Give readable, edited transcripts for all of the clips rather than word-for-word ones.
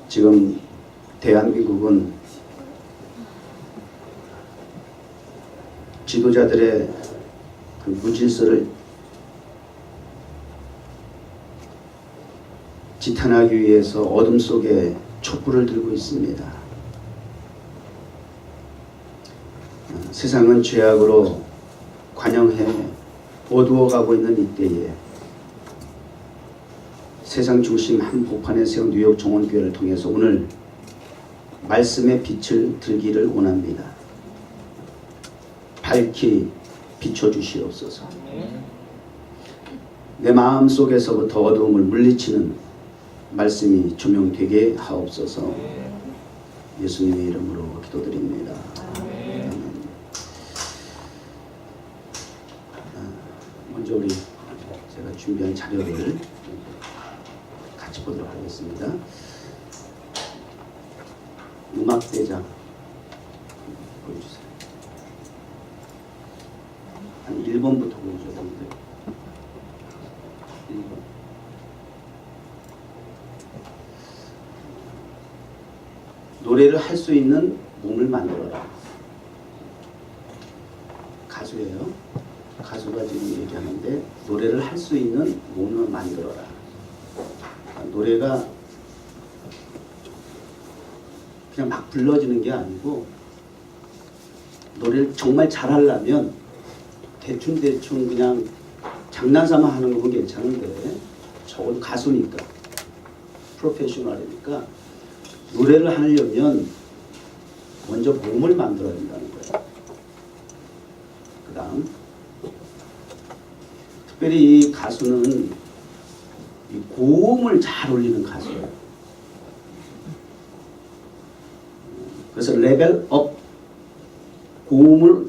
지금 대한민국은 지도자들의 그 무질서를 지탄하기 위해서 어둠 속에 촛불을 들고 있습니다. 세상은 죄악으로 관영해 어두워가고 있는 이때에 세상 중심 한 복판에 세운 뉴욕 정원교회를 통해서 오늘 말씀의 빛을 들기를 원합니다. 밝히 비춰주시옵소서. 내 마음 속에서부터 어두움을 물리치는 말씀이 조명되게 하옵소서. 예수님의 이름으로 기도드립니다. 먼저 우리 제가 준비한 자료를 같이 보도록 하겠습니다. 음악대장 보여주세요. 한 1번부터 보여줘야 되는데 1번. 노래를 할 수 있는 몸을 만들어라. 가수예요. 가수가 지금 얘기하는데 노래를 할 수 있는 몸을 만들어라. 노래가 그냥 막 불러지는 게 아니고 노래를 정말 잘하려면 대충 그냥 장난삼아 하는 거면 괜찮은데 적어도 가수니까 프로페셔널이니까 노래를 하려면 먼저 몸을 만들어야 된다는 거예요. 그 다음 특별히 이 가수는 이 고음을 잘 올리는 가수예요. 그래서 레벨업, 고음을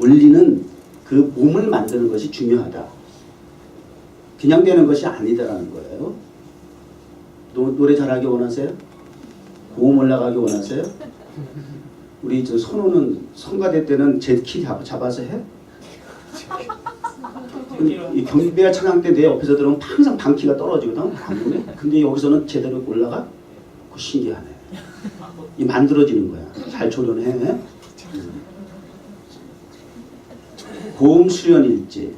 올리는 그 몸을 만드는 것이 중요하다. 그냥 되는 것이 아니다라는 거예요. 노래 잘하기 원하세요? 고음 올라가기 원하세요? 우리 저 선우는 성가대 때는 제 키 잡아서 해? 이 경비와 찬양 때 내 옆에서 들으면 항상 방키가 떨어지거든. 근데 여기서는 제대로 올라가? 그거 신기하네. 이 만들어지는 거야. 잘 조련해. 고음 수련일지,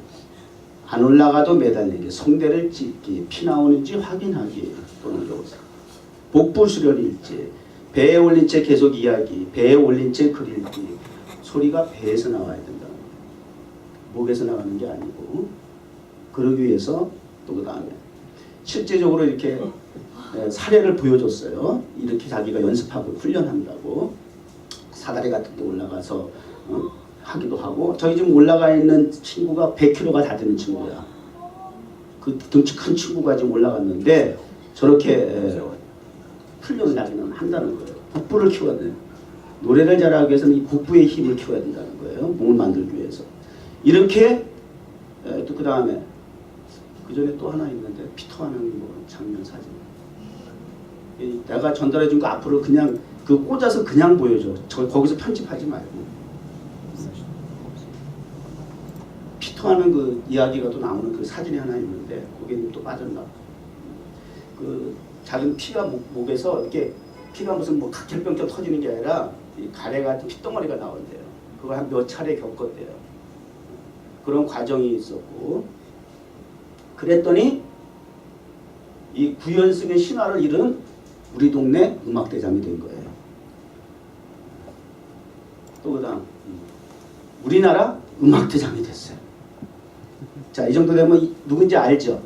안 올라가도 매달리기, 성대를 찢기, 피 나오는지 확인하기, 또는 복부 수련일지, 배에 올린 채 계속 이야기, 배에 올린 채 글 읽기. 소리가 배에서 나와야 된다는 거예요. 목에서 나가는 게 아니고. 그러기 위해서 또 그 다음에 실제적으로 이렇게 사례를 보여줬어요. 이렇게 자기가 연습하고 훈련한다고. 사다리 같은 데 올라가서 하기도 하고. 저기 지금 올라가 있는 친구가 100kg가 다 되는 친구야. 그 등치 큰 친구가 지금 올라갔는데 저렇게 훈련을 자기는 한다는 거예요. 복부를 키워야 돼요. 노래를 잘하기 위해서는 이 복부의 힘을 키워야 된다는 거예요. 몸을 만들기 위해서. 이렇게 또 그 다음에 그 전에 또 하나 있는데 피터하는 뭐 장면 사진. 내가 전달해 준 거 앞으로 그냥 그 꽂아서 그냥 보여줘. 거기서 편집하지 말고. 피터하는 그 이야기가 또 나오는 그 사진이 하나 있는데 거기는 또 빠졌나. 그 작은 피가 목에서 이렇게 피가 무슨 뭐 각혈병처럼 터지는 게 아니라 이 가래 같은 핏덩어리가 나온대요. 그걸 한 몇 차례 겪었대요. 그런 과정이 있었고, 그랬더니 이 구현승의 신화를 이룬 우리 동네 음악대장이 된 거예요. 또 그다음 우리나라 음악대장이 됐어요. 자, 이 정도 되면 누군지 알죠?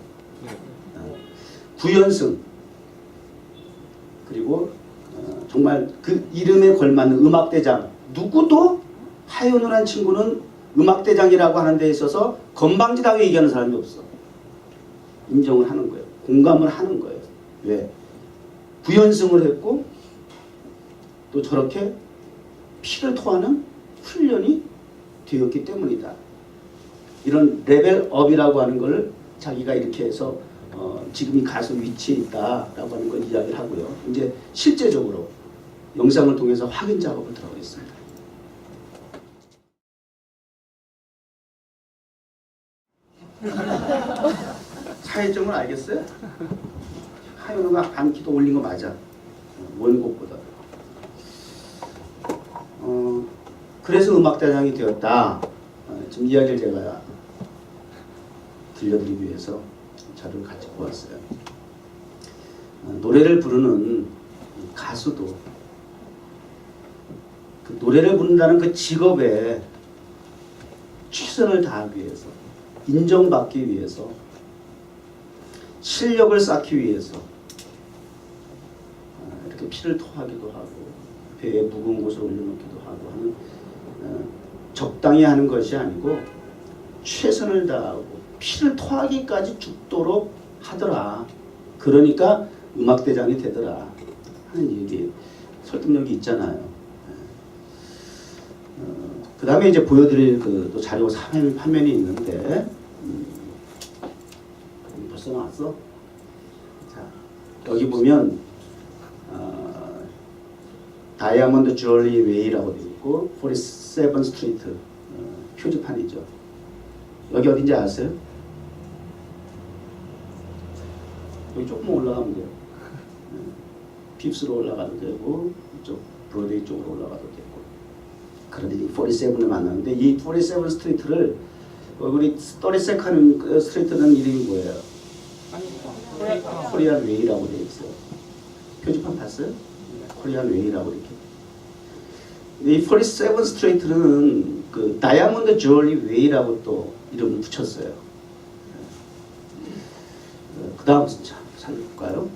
구현승, 그리고 정말 그 이름에 걸맞는 음악대장. 누구도 하현우란 친구는 음악대장이라고 하는 데 있어서 건방지다고 얘기하는 사람이 없어. 인정을 하는 거예요. 공감을 하는 거예요. 왜? 구현승을 했고 또 저렇게 피를 토하는 훈련이 되었기 때문이다. 이런 레벨업이라고 하는 걸 자기가 이렇게 해서 지금 이 가수 위치에 있다라고 하는 걸 이야기를 하고요. 이제 실제적으로 영상을 통해서 확인 작업을 들어가겠습니다. 차이점을 알겠어요? 파이오니아가 반 키도 올린 거 맞아. 원곡보다. 그래서 음악대장이 되었다. 지금 이야기를 제가 들려드리기 위해서 자료를 가지고 왔어요. 노래를 부르는 가수도 그 노래를 부른다는 그 직업에 최선을 다하기 위해서, 인정받기 위해서, 실력을 쌓기 위해서 이렇게 피를 토하기도 하고 배에 묵은 곳을 올려놓기도 하고 하는, 적당히 하는 것이 아니고 최선을 다하고 피를 토하기까지 죽도록 하더라. 그러니까 음악대장이 되더라 하는 얘기, 설득력이 있잖아요. 그 다음에 이제 보여드릴 또 자료 화면이 있는데, 벌써 나왔어? 자, 여기 보면 다이아몬드 주얼리 웨이라고 되어 있고 47 스트리트 표지판이죠. 여기 어딘지 아세요? 여기 조금 올라가면 돼요. 핍스로 올라가도 되고 이쪽 브로드웨이 쪽으로 올라가도 되고. 그런데 47을 만나는데 이 47 스트리트를 우리 32nd 스트리트는 이름이 뭐예요? 코리안 웨이라고 되어 있어요. 표지판 봤어요? 코리안 웨이라고 이렇게. 이 47 스트리트는 그 다이아몬드 주얼리 웨이라고 또 이름을 붙였어요. 그 다음 살펴볼까요?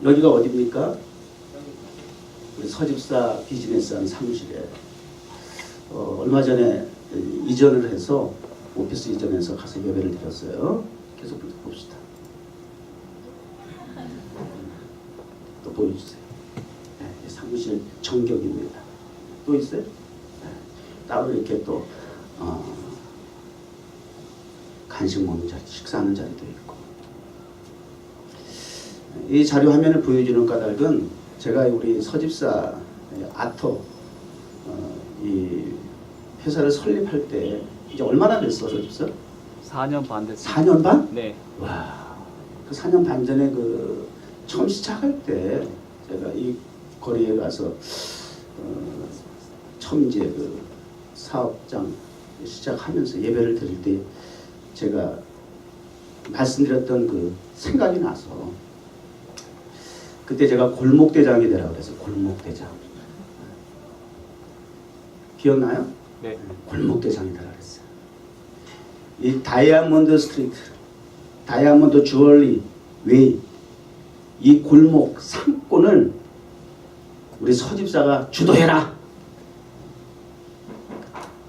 여기가 어디입니까? 우리 서집사 비즈니스한 사무실에 얼마 전에 이전을 해서 오피스 이전해서 가서 예배를 드렸어요. 계속 봅시다. 또 보여주세요. 네, 사무실 정격입니다. 또 있어요? 네, 따로 이렇게 또 간식 먹는 자리, 식사하는 자리도 있고. 이 자료 화면을 보여주는 까닭은 제가 우리 서집사 아토 이 회사를 설립할 때 이제 얼마나 됐어, 서집사? 4년 반 됐어요. 4년 반? 네. 와, 그 4년 반 전에 그 처음 시작할 때 제가 이 거리에 가서 처음 이제 그 사업장 시작하면서 예배를 드릴 때 제가 말씀드렸던 그 생각이 나서 그때 제가 골목대장이 되라고 그래서 골목대장. 기억나요? 네. 골목대장이 되라고 그랬어요. 이 다이아몬드 스트리트, 다이아몬드 주얼리 웨이, 이 골목 상권을 우리 서집사가 주도해라.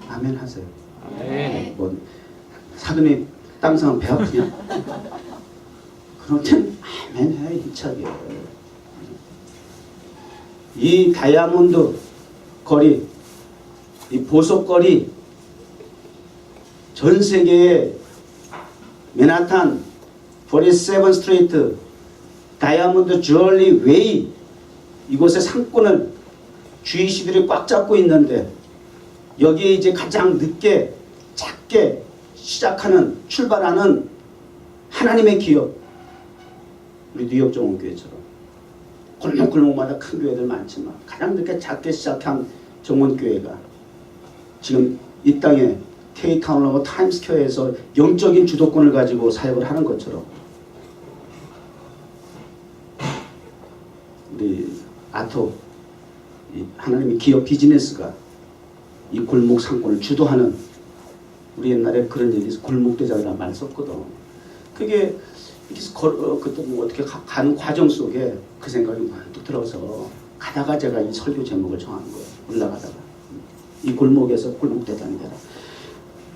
아멘 하세요. 네. 뭐 사돈이 땅상은 배 아프냐? 그럴 땐 아멘 해, 힘차게. 이 다이아몬드 거리, 이 보석거리, 전 세계의 맨하탄 47 스트리트, 다이아몬드 주얼리 웨이, 이곳의 상권을 GEC들이 꽉 잡고 있는데 여기에 이제 가장 늦게 작게 시작하는, 출발하는 하나님의 기업, 우리 뉴욕 정원교회처럼 골목골목마다 큰 교회들 많지만 가장 늦게 작게 시작한 정원교회가 지금 이 땅에 K타운하고 타임스퀘어에서 영적인 주도권을 가지고 사역을 하는 것처럼 우리 아토, 이 하나님의 기업 비즈니스가 이 골목 상권을 주도하는, 우리 옛날에 그런 얘기에서 골목대장이라는 말 썼거든. 그게 그때 뭐 어떻게 가는 과정 속에 그 생각이 문득 들어서 가다가 제가 이 설교 제목을 정한 거예요. 올라가다가 이 골목에서 골목대장이 되라.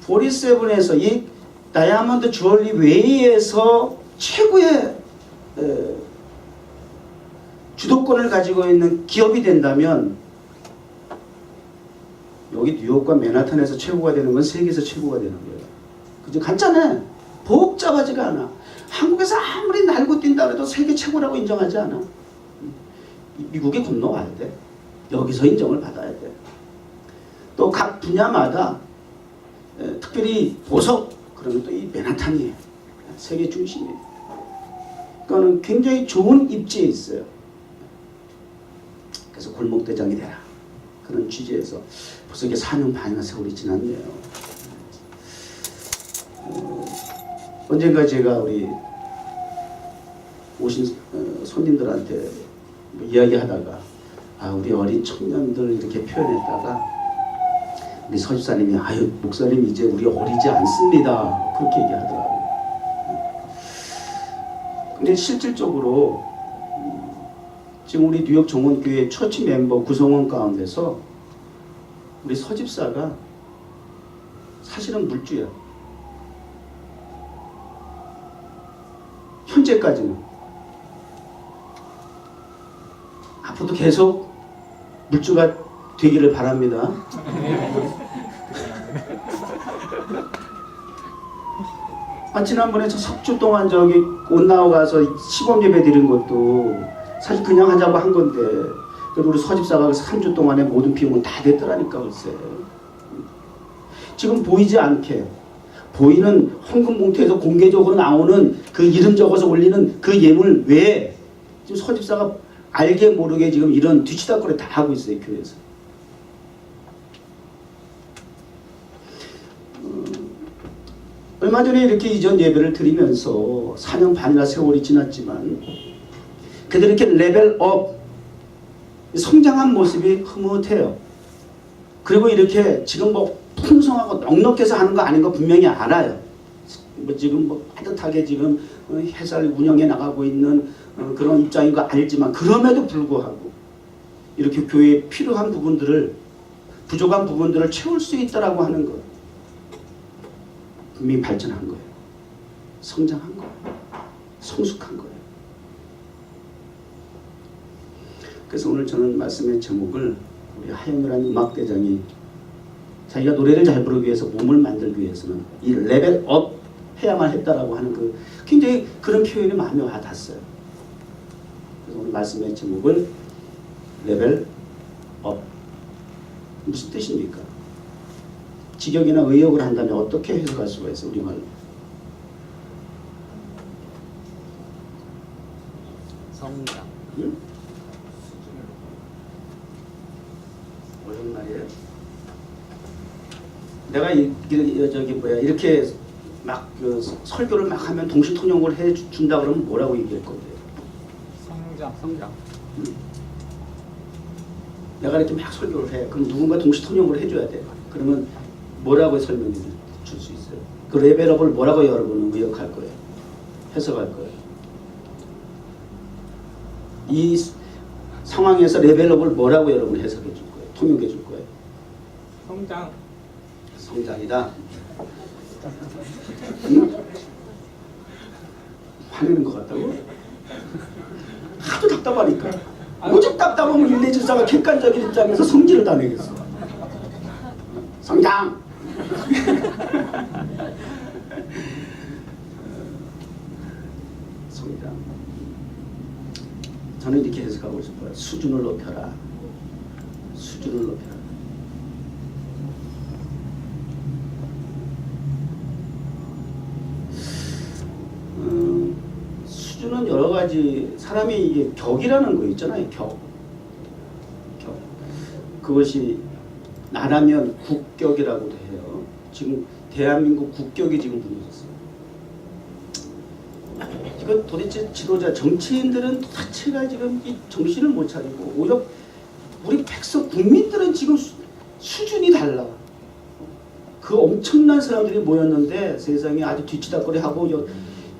47에서 이 다이아몬드 주얼리 웨이에서 최고의 주도권을 가지고 있는 기업이 된다면 여기 뉴욕과 맨하탄에서 최고가 되는 건 세계에서 최고가 되는 거예요. 그죠? 간단해. 복잡하지가 않아. 한국에서 아무리 날고 뛴다 그래도 세계 최고라고 인정하지 않아. 미국에 건너와야 돼. 여기서 인정을 받아야 돼. 또 각 분야마다 특별히 보석, 그러면 또 이 맨하탄이 세계 중심이에요. 그거는 굉장히 좋은 입지에 있어요. 그래서 골목대장이 되라. 그런 취지에서 벌써 이게 4년 반이나 세월이 지났네요. 언젠가 제가 우리 오신 손님들한테 뭐 이야기하다가 우리 어린 청년들 이렇게 표현했다가 우리 서집사님이 아유 목사님 이제 우리 어리지 않습니다. 그렇게 얘기하더라고요. 근데 실질적으로 지금 우리 뉴욕 정원교회 처치 멤버 구성원 가운데서 우리 서집사가 사실은 물주야. 현재까지는. 앞으로도 계속 물주가 되기를 바랍니다. 지난번에 저 석주 동안 저기 온나오 가서 시범 예배 드린 것도 사실 그냥 하자고 한 건데 그래도 우리 서집사가 3주 동안에 모든 비용은 다 됐더라니까 글쎄. 지금 보이지 않게 보이는 헌금 봉투에서 공개적으로 나오는 그 이름 적어서 올리는 그 예물 외에 지금 서집사가 알게 모르게 지금 이런 뒤치다거리 다 하고 있어요 교회에서. 얼마 전에 이렇게 이전 예배를 드리면서 4년 반이나 세월이 지났지만 그들이 이렇게 레벨업 성장한 모습이 흐뭇해요. 그리고 이렇게 지금 뭐 풍성하고 넉넉해서 하는 거 아닌 거 분명히 알아요. 뭐 지금 뭐 빠듯하게 지금 회사를 운영해 나가고 있는 그런 입장인 거 알지만 그럼에도 불구하고 이렇게 교회에 필요한 부분들을 부족한 부분들을 채울 수 있다라고 하는 거 분명히 발전한 거예요. 성장한 거예요. 성숙한 거예요. 그래서 오늘 저는 말씀의 제목을 우리 하영이라는 음악대장이 자기가 노래를 잘 부르기 위해서 몸을 만들기 위해서는 이 레벨업 해야만 했다라고 하는 그 굉장히 그런 표현이 마음에 와닿았어요. 그래서 오늘 말씀의 제목을 레벨업 무슨 뜻입니까? 직역이나 의역을 한다면 어떻게 해석할 수가 있어요? 우리말로. 성장. 응? 어려운 말이에요. 내가 이렇게 막 그 설교를 막 하면 동시통역을 해 준다 그러면 뭐라고 얘기할 건데요? 성장. 응? 내가 이렇게 막 설교를 해. 그럼 누군가 동시통역을 해줘야 돼요. 그러면 뭐라고 설명해 줄 수 있어요? 그 레벨업을 뭐라고 여러분은 의역할 거예요? 해석할 거예요? 이 상황에서 레벨업을 뭐라고 여러분 해석해 줄 거예요? 통역해 줄 거예요? 성장. 성장이다. 응? 화내는 것 같다고? 하도 답답하니까. 오직 답답하면 일례질사가 객관적인 입장에서 성질을 다 내겠어. 성장! 성장. 저는 이렇게 해석하고 싶어요. 수준을 높여라. 수준을 높여라. 수준은 여러 가지 사람이 이게 격이라는 거 있잖아요. 격. 그것이 나라면 국격이라고도 해요. 지금 대한민국 국격이 지금 무너졌어요. 이거 도대체 지도자 정치인들은 자체가 지금 이 정신을 못 차리고 오히려 우리 백성 국민들은 지금 수준이 달라. 그 엄청난 사람들이 모였는데 세상에 아주 뒤치다거리 하고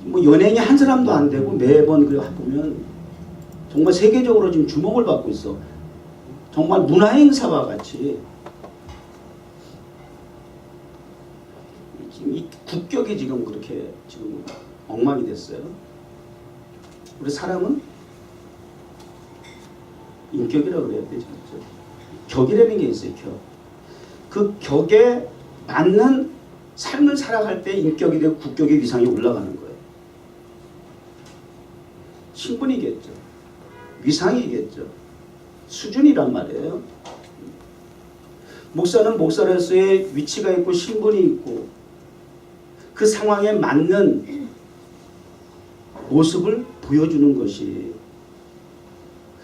뭐 연예인이 한 사람도 안 되고 매번 그래 보면 정말 세계적으로 지금 주목을 받고 있어. 정말 문화행사와 같이 지금 이 국격이 지금 그렇게 지금 엉망이 됐어요. 우리 사람은 인격이라고 그래야 되죠. 격이라는 게 있어요. 격. 그 격에 맞는 삶을 살아갈 때 인격이 되고 국격의 위상이 올라가는 거예요. 신분이겠죠. 위상이겠죠. 수준이란 말이에요. 목사는 목사로서의 위치가 있고 신분이 있고 그 상황에 맞는 모습을 보여주는 것이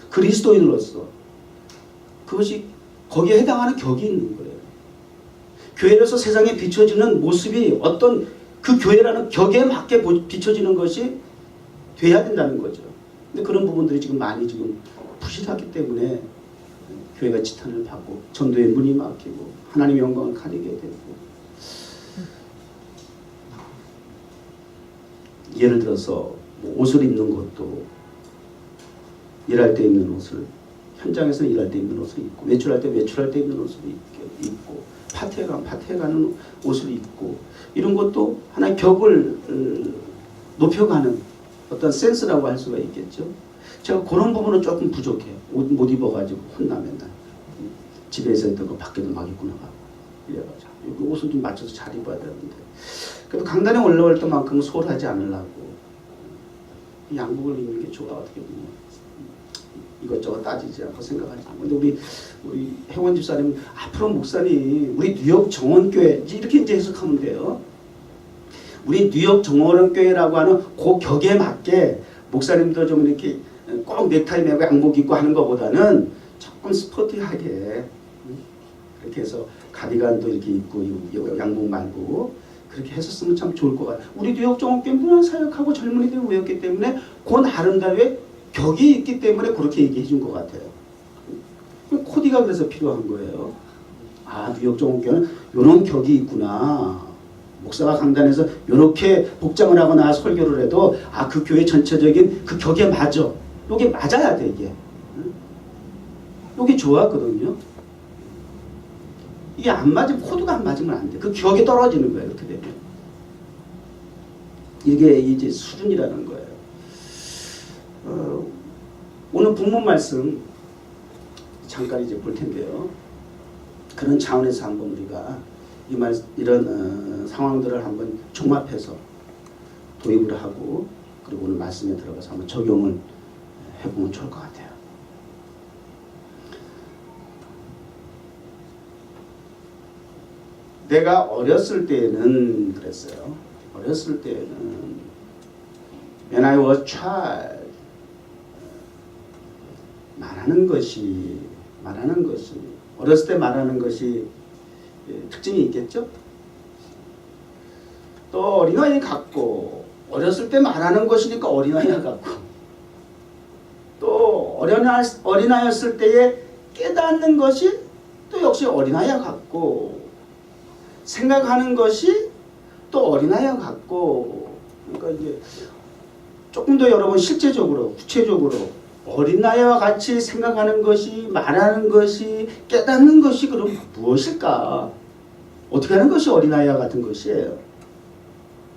그리스도인으로서 그것이 거기에 해당하는 격이 있는 거예요. 교회로서 세상에 비춰지는 모습이 어떤 그 교회라는 격에 맞게 비춰지는 것이 돼야 된다는 거죠. 근데 그런 부분들이 지금 많이 지금 부실하기 때문에 교회가 지탄을 받고 전도의 문이 막히고 하나님의 영광을 가리게 되고, 예를 들어서 뭐 옷을 입는 것도 일할 때 입는 옷을, 현장에서 일할 때 입는 옷을 입고, 외출할 때 입는 옷을 입고, 파티에 가면 파티에 가는 옷을 입고, 이런 것도 하나의 격을 높여가는 어떤 센스라고 할 수가 있겠죠. 제가 그런 부분은 조금 부족해요. 옷 못 입어가지고 혼나면 집에서 있던 거 밖에도 막 입고 나가고 이래가지고 여기 옷을 좀 맞춰서 잘 입어야 되는데, 그래도 강단에 올라올 때만큼 소홀하지 않으려고 양복을 입는 게 좋아. 어떻게 보면 이것저것 따지지 않고 생각하지 않고. 근데 우리 혜원 집사님, 앞으로 목사님 우리 뉴욕 정원교회 이렇게 이제 해석하면 돼요. 우리 뉴욕 정원교회라고 하는 그 격에 맞게 목사님도 좀 이렇게 꼭 넥타이 매고 양복 입고 하는 것보다는 조금 스포티하게 그렇게 해서 가디건도 이렇게 입고 양복 말고 그렇게 했었으면 참 좋을 것 같아요. 우리 뉴욕 정원교회 문화 사역하고 젊은이들이 모였기 때문에 그 나름대로의 격이 있기 때문에 그렇게 얘기해 준 것 같아요. 코디가 그래서 필요한 거예요. 아, 뉴욕 정원교회는 이런 격이 있구나. 목사가 강단에서 이렇게 복장을 하고 나와 설교를 해도 아, 그 교회 전체적인 그 격에 맞아. 이게 맞아야 돼, 이게. 이게 좋았거든요. 이게 안 맞으면, 코드가 안 맞으면 안 돼. 그 격이 떨어지는 거예요, 이렇게 되면. 이게 이제 수준이라는 거예요. 오늘 본문 말씀 잠깐 이제 볼 텐데요. 그런 차원에서 한번 우리가 이런 상황들을 한번 종합해서 도입을 하고, 그리고 오늘 말씀에 들어가서 한번 적용을 해보면 좋을 것 같아요. 내가 어렸을 때는 그랬어요. 어렸을 때는 when I was child, 말하는 것이 어렸을 때 말하는 것이 특징이 있겠죠. 또 어린아이 같고, 어렸을 때 말하는 것이니까 어린아이와 같고, 또 어린아이였을 때에 깨닫는 것이 또 역시 어린아이와 같고, 생각하는 것이 또 어린아이와 같고. 그러니까 이제 조금 더 여러분 실제적으로 구체적으로 어린아이와 같이 생각하는 것이, 말하는 것이, 깨닫는 것이 그럼 무엇일까? 어떻게 하는 것이 어린아이와 같은 것이에요?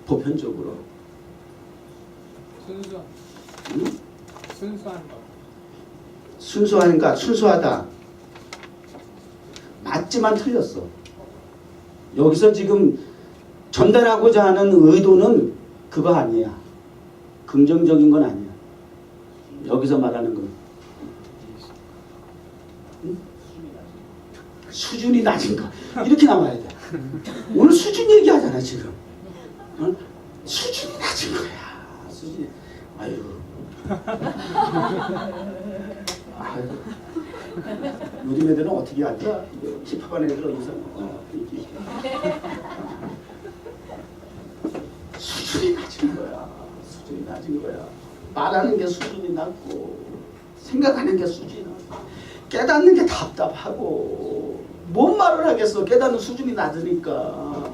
보편적으로. 순수한 것. 순수한가? 순수하다. 맞지만 틀렸어. 여기서 지금 전달하고자 하는 의도는 그거 아니야. 긍정적인 건 아니야. 여기서 말하는 건 수준이 낮은 거. 이렇게 나와야 돼. 오늘 수준 얘기하잖아 지금. 어? 수준이 낮은 거야. 수준이. 아유. 요즘 애들은 어떻게 할까? 힙합한 애들은 어디서? 수준이 낮은 거야. 수준이 낮은 거야. 말하는 게 수준이 낮고, 생각하는 게 수준이 낮고, 깨닫는 게 답답하고, 뭔 말을 하겠어? 깨닫는 수준이 낮으니까.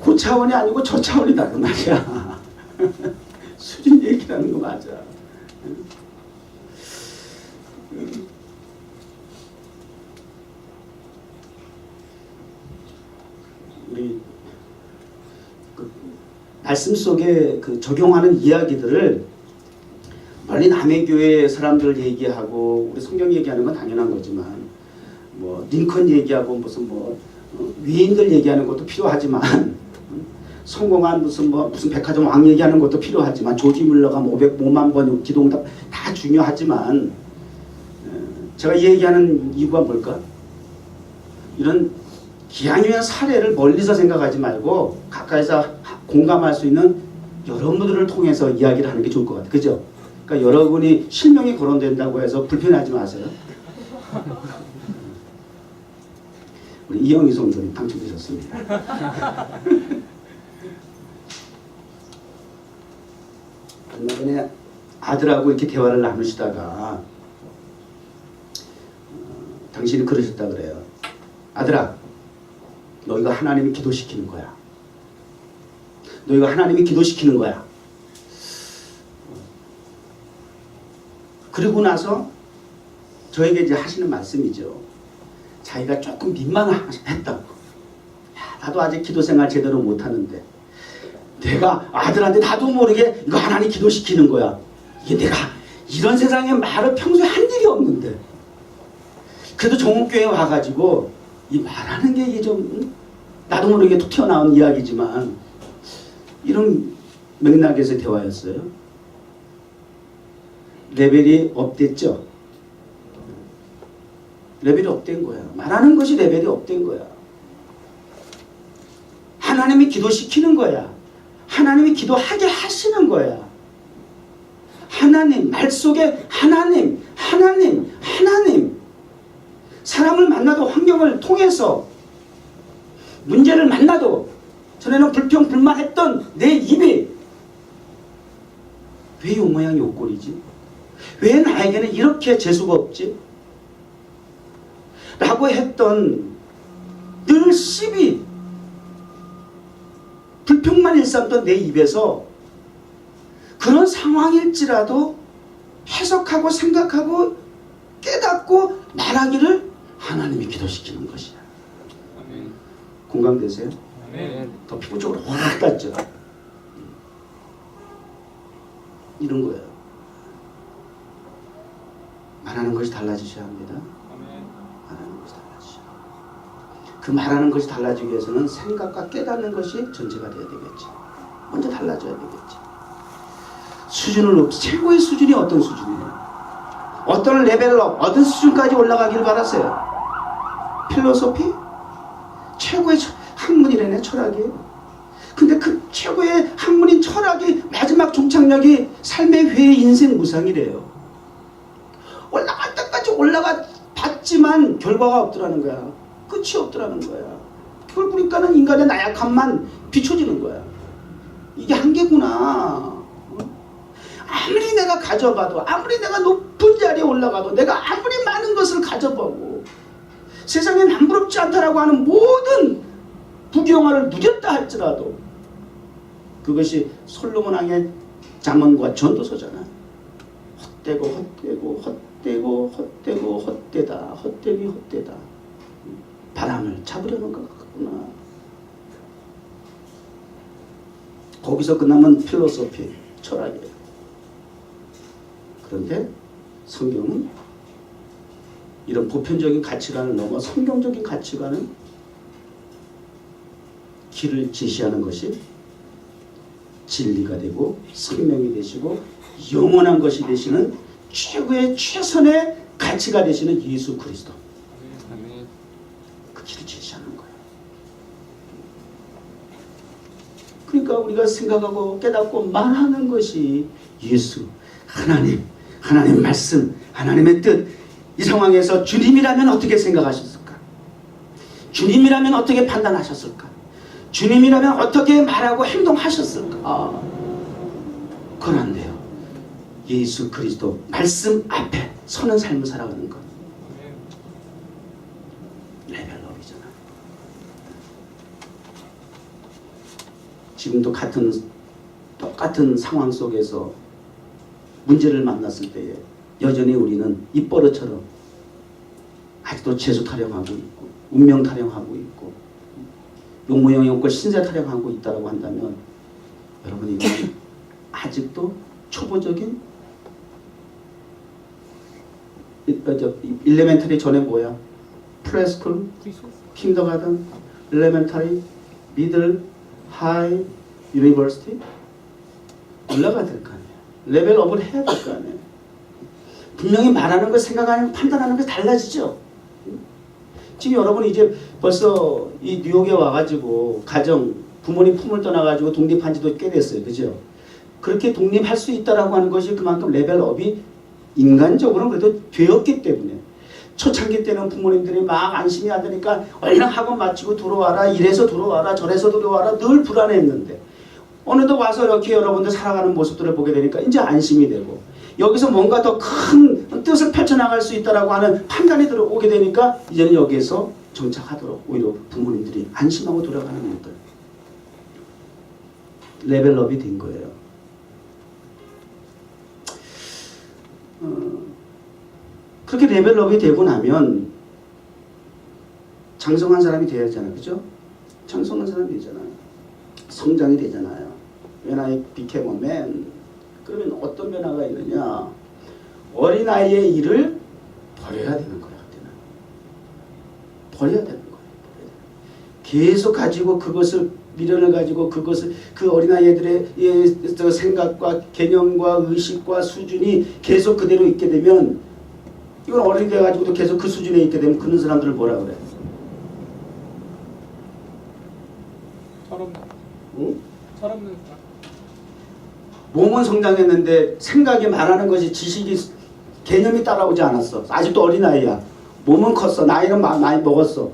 그 차원이 아니고 저 차원이다 그 말이야. 수준 얘기라는 거 맞아. 우리 그 말씀 속에 그 적용하는 이야기들을 멀리 남의 교회 사람들 얘기하고 우리 성경 얘기하는 건 당연한 거지만, 뭐 링컨 얘기하고 무슨 뭐 위인들 얘기하는 것도 필요하지만, 성공한 무슨 백화점 왕 얘기하는 것도 필요하지만, 조지 물러가 500만 번 기도응답 다 중요하지만, 제가 이 얘기하는 이유가 뭘까? 이런 기한유한 사례를 멀리서 생각하지 말고 가까이서 공감할 수 있는 여러분들을 통해서 이야기를 하는 게 좋을 것 같아요. 그죠? 그러니까 여러분이 실명이 거론된다고 해서 불편하지 마세요. 우리 이영희 성도님 당첨되셨습니다. 얼마 전에 아들하고 이렇게 대화를 나누시다가 당신이 그러셨다 그래요. 아들아, 너 이거 하나님이 기도시키는 거야. 너 이거 하나님이 기도시키는 거야. 그리고 나서 저에게 이제 하시는 말씀이죠. 자기가 조금 민망했다고. 야, 나도 아직 기도 생활 제대로 못하는데 내가 아들한테 나도 모르게 이거 하나님 기도시키는 거야. 이게 내가 이런 세상에 말을 평소에 한 일이 없는데 그래도 종목교회에 와가지고 이 말하는 게 이게 좀 나도 모르게 툭 튀어나온 이야기지만 이런 맥락에서 대화였어요. 레벨이 업됐죠. 레벨이 업된 거야. 말하는 것이 레벨이 업된 거야. 하나님이 기도시키는 거야. 하나님이 기도하게 하시는 거야. 하나님, 말 속에 하나님, 하나님, 하나님. 사람을 만나도 환경을 통해서 문제를 만나도 전에는 불평불만했던 내 입이 왜 요 모양 요 꼴이지? 왜 나에게는 이렇게 재수가 없지? 라고 했던 늘 시비 불평만 일삼던 내 입에서 그런 상황일지라도 해석하고 생각하고 깨닫고 말하기를 하나님이 기도시키는 것이야. 아멘. 공감되세요? 아멘. 더 피부적으로 확 닿죠. 이런 거예요. 말하는 것이 달라지셔야 합니다. 아멘. 말하는 것이 달라지셔야 합니다. 그 말하는 것이 달라지기 위해서는 생각과 깨닫는 것이 전제가 돼야 되겠지. 먼저 달라져야 되겠지. 수준을 높이, 최고의 수준이 어떤 수준이에요? 어떤 레벨로 어떤 수준까지 올라가기를 바라세요? 필로소피? 최고의 학문이라네, 철학이. 근데 그 최고의 학문인 철학이 마지막 종착역이 삶의 회의 인생 무상이래요. 올라갈 때까지 올라가 봤지만 결과가 없더라는 거야. 끝이 없더라는 거야. 그걸 보니까는 인간의 나약함만 비춰지는 거야. 이게 한계구나. 아무리 내가 가져봐도, 아무리 내가 높은 자리에 올라가도, 내가 아무리 많은 것을 가져보고 세상에 남부럽지 않다라고 하는 모든 부귀영화를 누렸다 할지라도 그것이 솔로몬 왕의 잠언과 전도서잖아. 헛되고 헛되고 헛되고 헛되고 헛되다, 헛되기 헛되다. 바람을 잡으려는 것 같구나. 거기서 끝나면 필로소피, 철학이에요. 그런데 성경은 이런 보편적인 가치관을 넘어 성경적인 가치관은 길을 제시하는 것이 진리가 되고 생명이 되시고 영원한 것이 되시는 최고의 최선의 가치가 되시는 예수 그리스도. 아멘. 그 길을 제시하는 거예요. 그러니까 우리가 생각하고 깨닫고 말하는 것이 예수, 하나님, 하나님 말씀, 하나님의 뜻. 이 상황에서 주님이라면 어떻게 생각하셨을까? 주님이라면 어떻게 판단하셨을까? 주님이라면 어떻게 말하고 행동하셨을까? 그건 안 돼요. 예수 그리스도 말씀 앞에 서는 삶을 살아가는 것. 레벨업이잖아. 지금도 똑같은 상황 속에서 문제를 만났을 때에 여전히 우리는 입버릇처럼 아직도 재수 타령하고 있고 운명 타령하고 있고 용모형 용걸 신세 타령하고 있다고 한다면 여러분이 아직도 초보적인 일레멘터리 전에 뭐야? 프레스쿨, kindergarten, elementary, middle, high, university 올라가야 될 거 아니에요. 레벨업을 해야 될 거 아니에요. 분명히 말하는 것, 생각하는 것, 판단하는 것 달라지죠. 지금 여러분이 이제 벌써 이 뉴욕에 와가지고 가정, 부모님 품을 떠나가지고 독립한 지도 꽤 됐어요. 그죠? 그렇게 독립할 수 있다라고 하는 것이 그만큼 레벨업이 인간적으로는 그래도 되었기 때문에 초창기 때는 부모님들이 막 안심이 안 되니까 얼른 학원 마치고 들어와라, 이래서 들어와라, 저래서 들어와라 늘 불안했는데 어느덧 와서 이렇게 여러분들 살아가는 모습들을 보게 되니까 이제 안심이 되고 여기서 뭔가 더 큰 뜻을 펼쳐나갈 수 있다라고 하는 판단이 들어오게 되니까 이제는 여기에서 정착하도록 오히려 부모님들이 안심하고 돌아가는 것들 레벨업이 된 거예요. 그렇게 레벨업이 되고 나면 장성한 사람이 되어야 하잖아요. 그죠? 장성한 사람이 되잖아요. 성장이 되잖아요. When I became a man, 그러면 어떤 변화가 있느냐? 어린아이의 일을 버려야 되는 거야. 그때는. 버려야 되는 거예요. 계속 가지고 그것을 미련을 가지고 그것을 그 어린아이들의 생각과 개념과 의식과 수준이 계속 그대로 있게 되면 이건 어른이 돼가지고도 계속 그 수준에 있게 되면 그런 사람들을 뭐라 그래? 철없는. 응? 철없는 사람. 몸은 성장했는데 생각이 말하는 것이 지식이 개념이 따라오지 않았어. 아직도 어린아이야. 몸은 컸어. 나이는 많이 먹었어.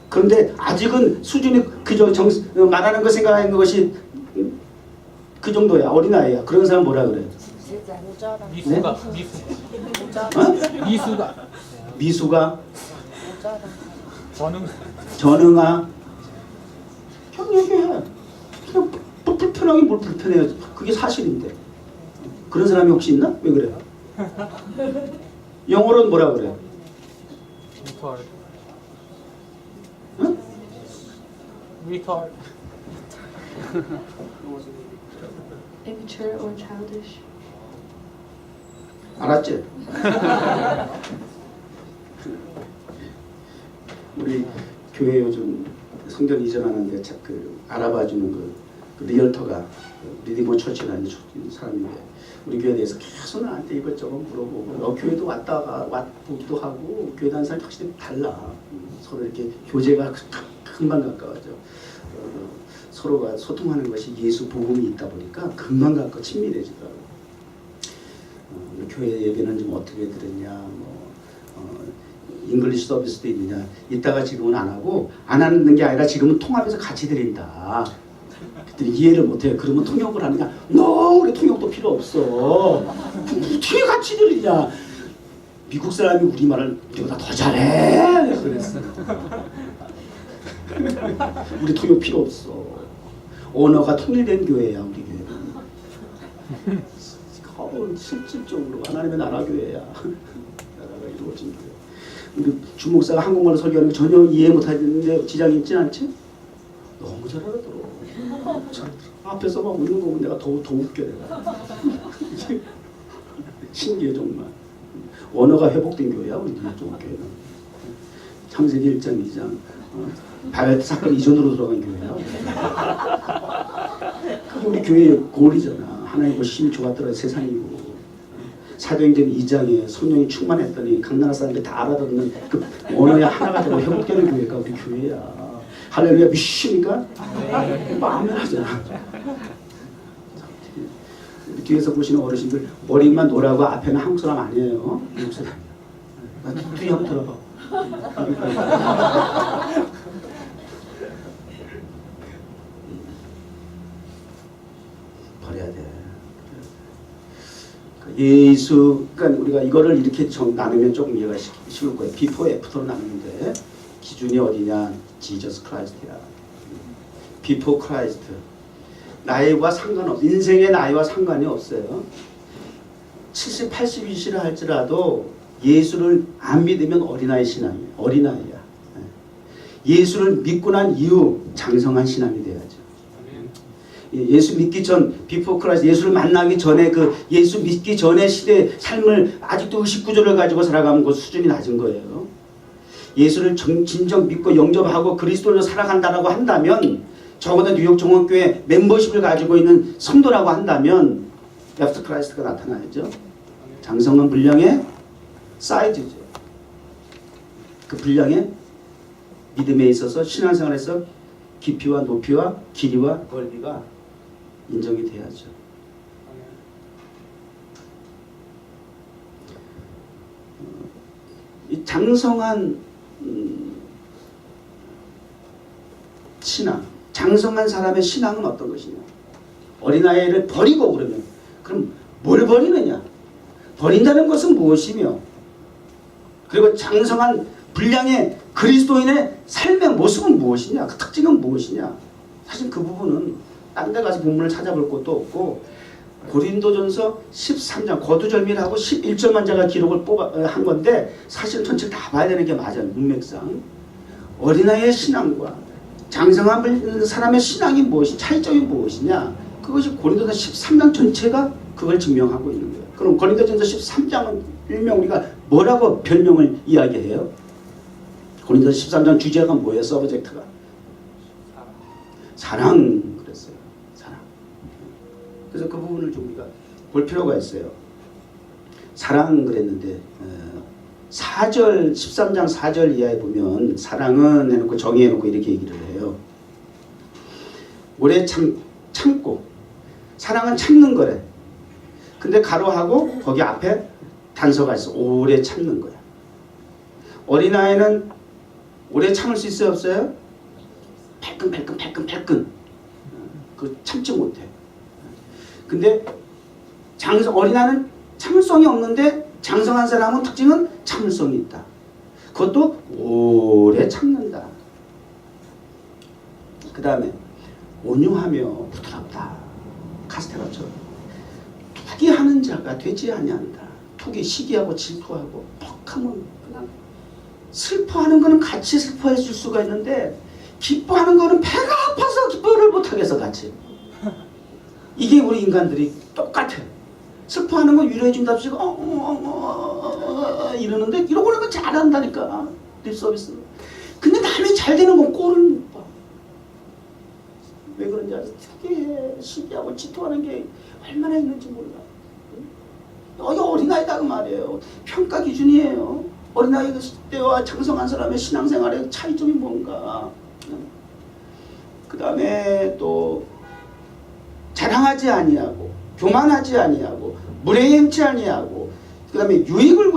그런데 아직은 수준이 그저 말하는 것 생각하는 것이 그 정도야. 어린아이야. 그런 사람 뭐라 그래? 미수가. 네? 미수가. 어? 미수가. 미수가? 전응. 전응아? 그냥 얘기해. 그냥 불편하게 뭘 불편해요. 그게 사실인데. 그런 사람이 혹시 있나? 왜 그래? 영어로는 뭐라 그래? 리털. 응? 리털. Immature or childish. 알았지? 우리 교회 요즘 성전 이전하는데 그 알아봐주는 그 리얼터가 리디모 처치라는 사람인데 우리 교회에 대해서 계속 나한테 이것저것 물어보고 교회도 왔다가 보기도 하고 교회 다니는 사람이 확실히 달라. 서로 이렇게 교제가 금방 가까워져. 서로가 소통하는 것이 예수 복음이 있다 보니까 금방 가까워 친밀해지더라고. 교회 예배는 좀 어떻게 들었냐, 잉글리시 서비스도 있느냐. 이따가 지금은 안 하고 안 하는 게 아니라 지금은 통합해서 같이 드린다. 그들이 이해를 못해요. 그러면 통역을 하느냐? 우리 통역도 필요 없어. 어떻게 같이 드리냐? 미국 사람이 우리말을 우리보다 더 잘해. 그랬어. 우리 통역 필요 없어. 언어가 통일된 교회야 우리 교회는. 실질적으로 하나님의 나라 교회야. 나라가 이루어진 교회. 우리 주목사가 한국말로 설교하는 거 전혀 이해 못하는데 지장이 있진 않지? 너무 잘 알아들어. 앞에서 막 웃는 거 보면 내가 더 웃겨 내가. 신기해 정말. 언어가 회복된 교회야 우리 이쪽 교회는. 창세기 1장 2장 바벨 사건 이전으로 들어간 교회야. 그게 우리 교회의 골이잖아. 하나님과 힘이 좋았더라 세상이고. 사도행전 2장에 성령이 충만했더니 각 나라 사람들이 다 알아듣는 그 언어의 하나가 되고 회복되는 교회가 우리 교회야. 할렐루야 믿으십니까? 아멘 하잖아. 우리 뒤에서 보시는 어르신들 머리만 노라고 앞에는 한국 사람 아니에요. 미국 사람. 뒤에 한번 들어봐. 버려야 돼. 예수, 그러니까 우리가 이거를 이렇게 나누면 조금 이해가 쉬울 거예요. 비포 애프터로 나누는데 기준이 어디냐? 지저스 크라이스트야. 비포 크라이스트. 나이와 상관없어. 인생의 나이와 상관이 없어요. 70, 80이시라 할지라도 예수를 안 믿으면 어린아이 신앙이에요. 어린아이야. 예수를 믿고 난 이후 장성한 신앙이 돼야죠. 예수 믿기 전, 비포 크라이스트, 예수를 만나기 전에 그 예수 믿기 전의 시대 삶을 아직도 의식구조를 가지고 살아가면 그 수준이 낮은 거예요. 예수를 진정 믿고 영접하고 그리스도로 살아간다라고 한다면 적어도 뉴욕 종합교회 멤버십을 가지고 있는 성도라고 한다면 애프터 크라이스트가 나타나야죠. 장성한 분량의 사이즈죠. 그 분량의 믿음에 있어서 신앙생활에서 깊이와 높이와 길이와 넓이가 인정이 돼야죠. 이 장성한 신앙, 장성한 사람의 신앙은 어떤 것이냐? 어린아이를 버리고 그럼 뭘 버리느냐? 버린다는 것은 무엇이며, 그리고 장성한 분량의 그리스도인의 삶의 모습은 무엇이냐? 그 특징은 무엇이냐? 사실 그 부분은 딴 데 가서 본문을 찾아볼 것도 없고, 고린도전서 13장 거두절미하고 11절만 제가 기록을 한 건데, 사실 전체를 다 봐야 되는 게 맞아요. 문맥상 어린아이의 신앙과 장성한 사람의 신앙이 무엇이, 차이점이 무엇이냐? 그것이 고린도전서 13장 전체가 그걸 증명하고 있는 거예요. 그럼 고린도전서 13장은 일명 우리가 뭐라고 별명을 이야기해요? 고린도전서 13장 주제가 뭐예요? 서브젝트가 사랑 그랬어요. 사랑. 그래서 그 부분을 좀 우리가 볼 필요가 있어요. 사랑 그랬는데 4절 13장 4절 이하에 보면 사랑은 해놓고 정의해놓고 이렇게 얘기를 해요. 오래 참고, 사랑은 참는 거래. 근데 가로하고 거기 앞에 단서가 있어. 오래 참는 거야. 어린아이는 오래 참을 수 있어요, 없어요? 팔끈 그 참지 못해. 근데 어린아이는 참을성이 없는데 장성한 사람은 특징은 참을성이 있다. 그것도 오래 참는다. 그 다음에 온유하며 부드럽다. 카스테라처럼. 투기하는 자가 되지 아니한다. 투기, 시기하고 질투하고 퍽하면 그냥 슬퍼하는 거는 같이 슬퍼해 줄 수가 있는데, 기뻐하는 거는 배가 아파서 기뻐를 못하겠어 같이. 이게 우리 인간들이 똑같아. 슬퍼하는 건 위로해 준답시고 이러는데 이러고 그러는 건 잘한다니까. 립 서비스. 근데 남이 잘 되는 건 꼴을 못 봐. 왜 그런지 알아서 특이해. 시기하고 질투하는 게 얼마나 있는지 몰라. 어린아이다 그 말이에요. 평가 기준이에요. 어린아이 때와 장성한 사람의 신앙생활의 차이점이 뭔가. 그 다음에 또 자랑하지 아니하고, 교만하지 아니하고, 무례행치 아니하고, 그 다음에 유익을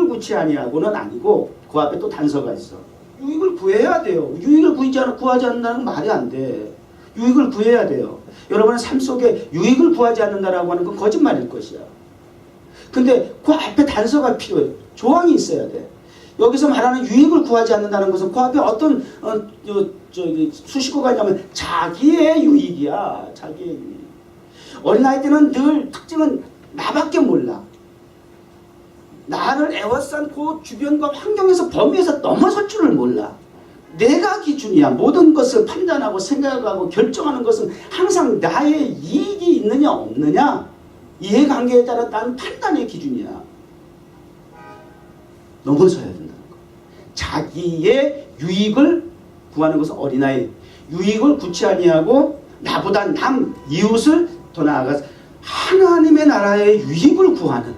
구치 아니하고는 아니고, 그 앞에 또 단서가 있어. 유익을 구해야 돼요. 유익을 구하지 않는다는 건 말이 안 돼. 유익을 구해야 돼요. 여러분의 삶 속에 유익을 구하지 않는다라고 하는 건 거짓말일 것이야. 근데 그 앞에 단서가 필요해. 조항이 있어야 돼. 여기서 말하는 유익을 구하지 않는다는 것은 그 앞에 어떤 수식어가 있냐면 자기의 유익이야. 자기의 유익. 어린아이 때는 늘 특징은 나밖에 몰라. 나를 애워싼 그 주변과 환경에서 범위에서 넘어설 줄을 몰라. 내가 기준이야. 모든 것을 판단하고 생각하고 결정하는 것은 항상 나의 이익이 있느냐 없느냐, 이해관계에 따라 나는 판단의 기준이야. 넘어서야 된다는 거. 자기의 유익을 구하는 것은 어린아이. 유익을 구치 아니하고 나보다 남 이웃을 더 나아가서 하나님의 나라의 유익을 구하는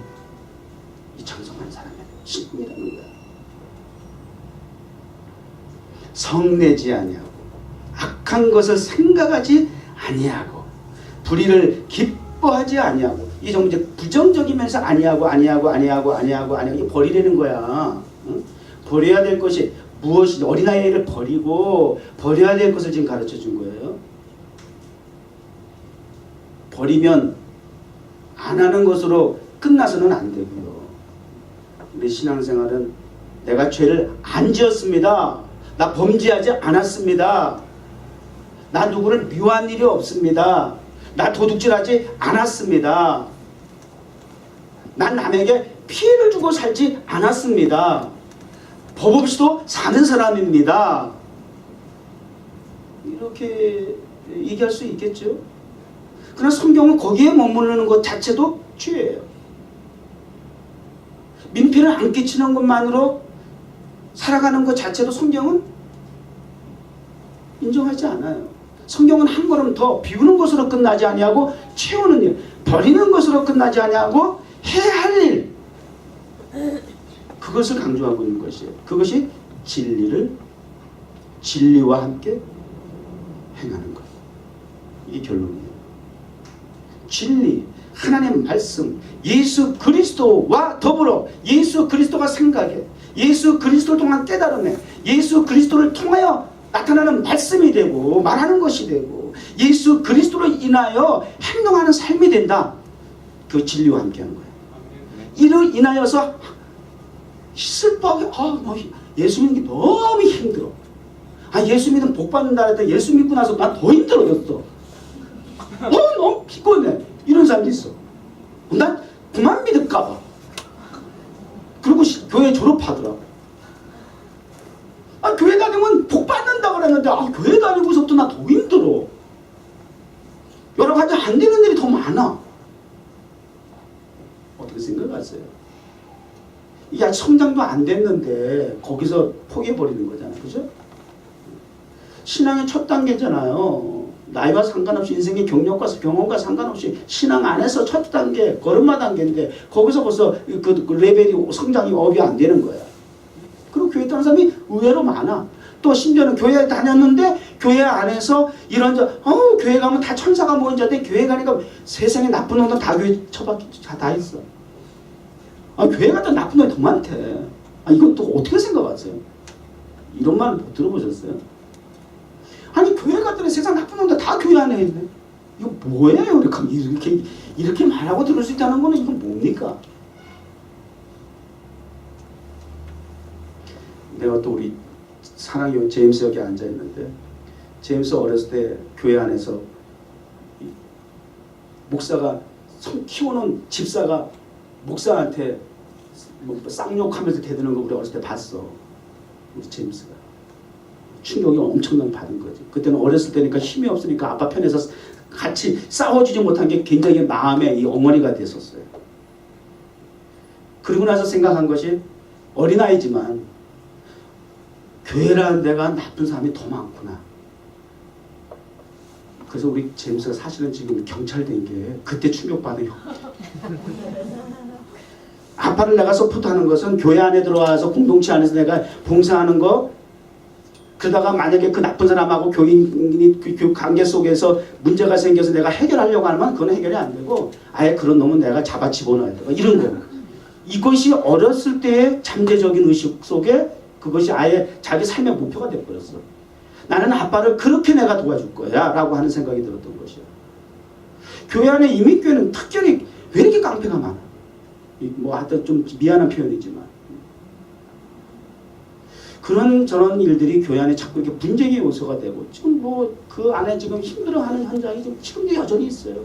이 장성한 사람의 신분이라는 거야. 성내지 아니하고, 악한 것을 생각하지 아니하고, 불의를 기뻐하지 아니하고. 이게 정말 이제 부정적이면서 아니하고 이게 버리려는 거야. 응? 버려야 될 것이 무엇이지? 어린아이를 버리고 버려야 될 것을 지금 가르쳐 준 거예요. 버리면 안 하는 것으로 끝나서는 안 되고요. 우리 신앙생활은 내가 죄를 안 지었습니다. 나 범죄하지 않았습니다. 나 누구를 미워한 일이 없습니다. 나 도둑질하지 않았습니다. 난 남에게 피해를 주고 살지 않았습니다. 법 없이도 사는 사람입니다. 이렇게 얘기할 수 있겠죠. 그러나 성경은 거기에 머무르는 것 자체도 죄예요. 민폐를 안 끼치는 것만으로 살아가는 것 자체도 성경은 인정하지 않아요. 성경은 한 걸음 더 비우는 것으로 끝나지 아니하고 채우는 일, 버리는 것으로 끝나지 아니하고 해야 할 일, 그것을 강조하고 있는 것이에요. 그것이 진리와 함께 행하는 것. 이게 결론이에요. 진리, 하나님의 말씀, 예수 그리스도와 더불어 예수 그리스도가 생각해, 예수 그리스도를 통한 깨달음에, 예수 그리스도를 통하여 나타나는 말씀이 되고 말하는 것이 되고 예수 그리스도로 인하여 행동하는 삶이 된다. 그 진리와 함께하는 거예요. 이로 인하여서 슬퍼하게 예수 믿는 게 너무 힘들어. 예수 믿으면 복 받는다 했더니 예수 믿고 나서 난 더 힘들어졌어. 너무 피곤해. 이런 사람도 있어. 난 그만 믿을까봐. 그리고 교회 졸업하더라고. 교회 다니면 복 받는다 그랬는데 교회 다니고서부터 나 더 힘들어. 여러 가지 안 되는 일이 더 많아. 어떻게 생각하세요? 이게 아직 성장도 안 됐는데 거기서 포기해버리는 거잖아요. 그죠? 신앙의 첫 단계잖아요. 나이와 상관없이 인생의 경력과 경험과 상관없이 신앙 안에서 첫 단계, 걸음마 단계인데 거기서 벌써 그 레벨이 성장이 업이 안 되는 거야. 그리고 교회 다니는 사람이 의외로 많아. 또 심지어는 교회에 다녔는데 교회 안에서 이런 교회 가면 다 천사가 모인 자인데 교회 가니까 세상에 나쁜 놈들 다 교회 처박히 다 있어. 교회 갔다 나쁜 놈이 더 많대. 이건 또 어떻게 생각하세요? 이런 말 못 들어보셨어요? 교회 갔더니 세상 나쁜 놈들 다 교회 안에 있네. 이거 뭐예요? 이렇게 말하고 들을 수 있다는 거는 이건 뭡니까? 내가 또 우리 사랑의 제임스 여기 앉아 있는데, 제임스 어렸을 때 교회 안에서 목사가 키우는 집사가 목사한테 쌍욕하면서 대드는 거 우리 어렸을 때 봤어. 우리 제임스가 충격이 엄청나게 받은 거지. 그때는 어렸을 때니까 힘이 없으니까 아빠 편에서 같이 싸워주지 못한 게 굉장히 마음의 이 엉어리가 됐었어요. 그리고 나서 생각한 것이 어린아이지만 교회라는 데가 나쁜 사람이 더 많구나. 그래서 우리 제임스가 사실은 지금 경찰 된 게 그때 충격받은 거. 아빠를 내가 서포트하는 것은 교회 안에 들어와서 공동체 안에서 내가 봉사하는 거, 그러다가 만약에 그 나쁜 사람하고 교인이 그 관계 속에서 문제가 생겨서 내가 해결하려고 하면 그건 해결이 안 되고 아예 그런 놈은 내가 잡아 집어넣어야 돼. 이런 거. 이것이 어렸을 때의 잠재적인 의식 속에 그것이 아예 자기 삶의 목표가 되어버렸어. 나는 아빠를 그렇게 내가 도와줄 거야 라고 하는 생각이 들었던 것이야. 교회 안에 이민교회는 특별히 왜 이렇게 깡패가 많아? 하여튼 좀 미안한 표현이지만 그런 저런 일들이 교회 안에 자꾸 이렇게 분쟁의 요소가 되고 지금 그 안에 지금 힘들어하는 현장이 지금도 여전히 있어요.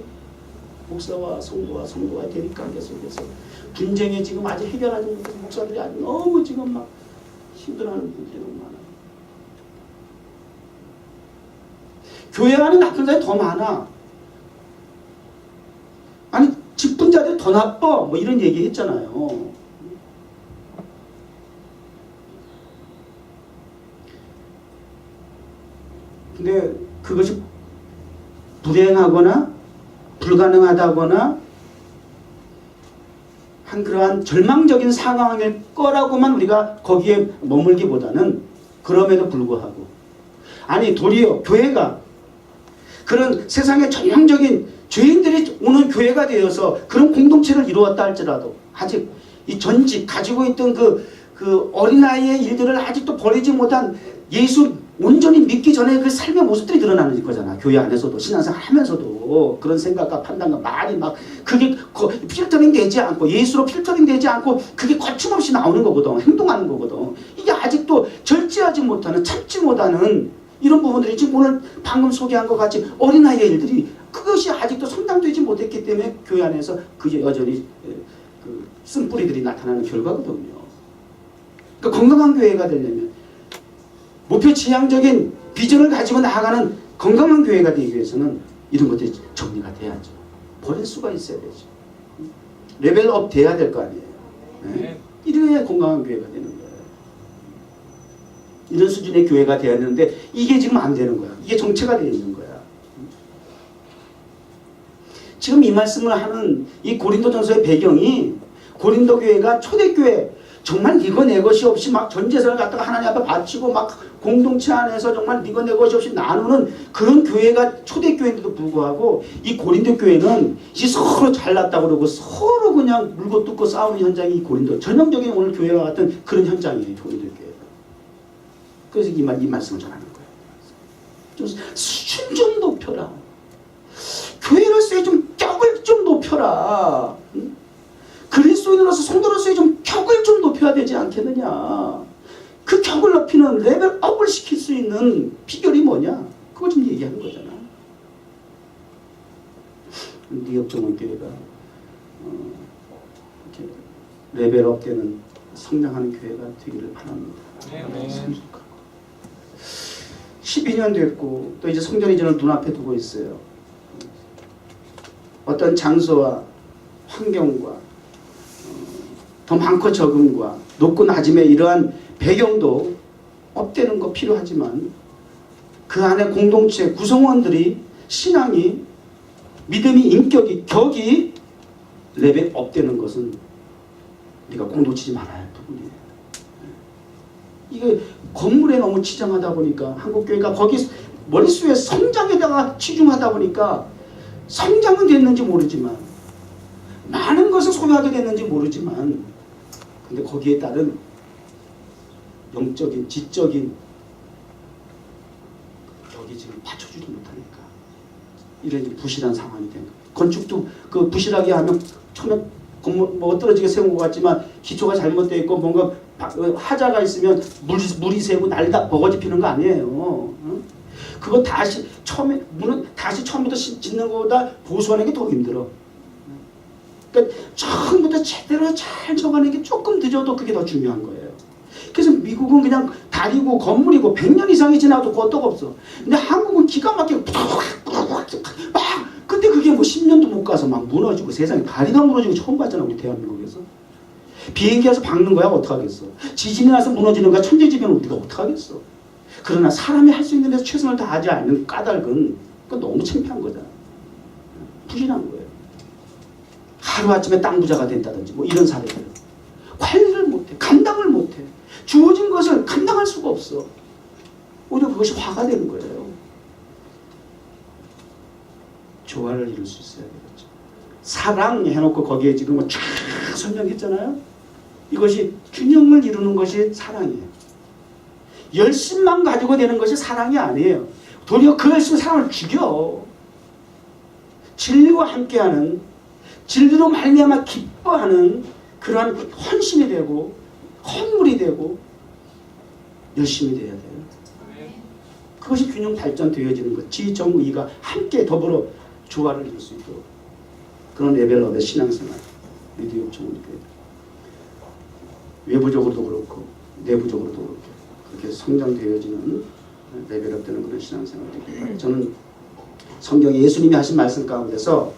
목사와 성도와 대립관계 속에서 분쟁에 지금 아직 해결하지 못해서 목사들이 아주 너무 지금 막 힘들어하는 분들이 너무 많아요. 교회 안에 나쁜 자들이 더 많아. 직분자들이 더 나빠. 이런 얘기 했잖아요. 근데 그것이 불행하거나 불가능하다거나 한 그러한 절망적인 상황일 거라고만 우리가 거기에 머물기보다는 그럼에도 불구하고 도리어 교회가 그런 세상의 전형적인 죄인들이 오는 교회가 되어서 그런 공동체를 이루었다 할지라도 아직 이 전직 가지고 있던 그 어린아이의 일들을 아직도 버리지 못한 예수 온전히 믿기 전에 그 삶의 모습들이 드러나는 거잖아. 교회 안에서도 신앙생활 하면서도 그런 생각과 판단과 말이 막 그게 필터링 되지 않고 예수로 필터링 되지 않고 그게 거침없이 나오는 거거든. 행동하는 거거든. 이게 아직도 절제하지 못하는 참지 못하는 이런 부분들이 지금 오늘 방금 소개한 것 같이 어린아이의 일들이 그것이 아직도 성장되지 못했기 때문에 교회 안에서 그게 여전히 그 쓴뿌리들이 나타나는 결과거든요. 그러니까 건강한 교회가 되려면 목표 지향적인 비전을 가지고 나아가는 건강한 교회가 되기 위해서는 이런 것들이 정리가 돼야죠. 버릴 수가 있어야 되죠. 레벨업 돼야 될 거 아니에요. 네? 이래야 건강한 교회가 되는 거예요. 이런 수준의 교회가 돼야 되는데 이게 지금 안 되는 거야. 이게 정체가 되어 있는 거야. 지금 이 말씀을 하는 이 고린도전서의 배경이 고린도 교회가 초대교회 정말 이거 내 것이 없이 막 전 재산을 갖다가 하나님 앞에 바치고 막 공동체 안에서 정말 이거 내 것이 없이 나누는 그런 교회가 초대교회인데도 불구하고 이 고린도 교회는 이 서로 잘났다고 그러고 서로 그냥 물고 뜯고 싸우는 현장이 이 고린도 전형적인 오늘 교회와 같은 그런 현장이에요. 고린도 교회. 그래서 이 말씀을 전하는 거예요. 좀 수준 좀 높여라. 교회로서의 좀 격을 좀 높여라. 응? 그리스도인으로서 성도로서의 좀 격을 좀 높여야 되지 않겠느냐. 그 격을 높이는 레벨업을 시킬 수 있는 비결이 뭐냐. 그거 좀 얘기하는 거잖아. 뉴욕 정원교회가 이렇게 레벨업 되는 성장하는 교회가 되기를 바랍니다. 네. 12년 됐고 또 이제 성전 이전을 눈앞에 두고 있어요. 어떤 장소와 환경과 더 많고 적음과 높고 낮음의 이러한 배경도 업되는 거 필요하지만 그 안에 공동체 구성원들이 신앙이 믿음이 인격이 격이 레벨 업되는 것은 우리가 꼭 놓치지 말아야 할 부분이에요. 이게 건물에 너무 치장하다 보니까 한국교회가 거기 머릿속에 성장에다가 치중하다 보니까 성장은 됐는지 모르지만 많은 것을 소유하게 됐는지 모르지만 근데 거기에 따른 영적인 지적인 격이 지금 받쳐주지 못하니까 이런 부실한 상황이 된 거예요. 건축도 그 부실하게 하면 처음에 건물 뭐 떨어지게 세운 것 같지만 기초가 잘못되어 있고 뭔가 하자가 있으면 물이 새고 날다 버거지 피는 거 아니에요. 응? 그거 다시 처음부터 짓는 것보다 보수하는 게 더 힘들어. 그러니까 처음부터 제대로 잘 정하는 게 조금 늦어도 그게 더 중요한 거예요. 그래서 미국은 그냥 다리고 건물이고 100년 이상이 지나도 끄떡 없어. 근데 한국은 기가 막히게 막 근데 그게 뭐 10년도 못 가서 막 무너지고 세상에 다리가 무너지고 처음 봤잖아 우리 대한민국에서. 비행기 와서 박는 거야 어떡하겠어. 지진이 나서 무너지는 거야 천재지변은 우리가 어떡하겠어. 그러나 사람이 할 수 있는 데서 최선을 다하지 않는 까닭은 그건 너무 창피한 거잖아. 부실한 거예요. 하루아침에 땅 부자가 된다든지 뭐 이런 사례들. 관리를 못해. 감당을 못해. 주어진 것을 감당할 수가 없어. 오히려 그것이 화가 되는 거예요. 조화를 이룰 수 있어야 되겠죠. 사랑 해놓고 거기에 지금 쫙 설명했잖아요. 이것이 균형을 이루는 것이 사랑이에요. 열심만 가지고 되는 것이 사랑이 아니에요. 도리어 그 열심히 사람을 죽여. 진리와 함께하는 진리로 말미암아 기뻐하는 그러한 헌신이 되고 헌물이 되고 열심히 돼야 돼요. 그것이 균형 발전되어지는 것. 지, 정, 의가 함께 더불어 조화를 이룰 수 있도록 그런 레벨업의 신앙생활 리디오 정원교회 외부적으로도 그렇고 내부적으로도 그렇게 그렇게 성장되어지는 레벨업되는 그런 신앙생활이 되길 바랍니다. 저는 성경에 예수님이 하신 말씀 가운데서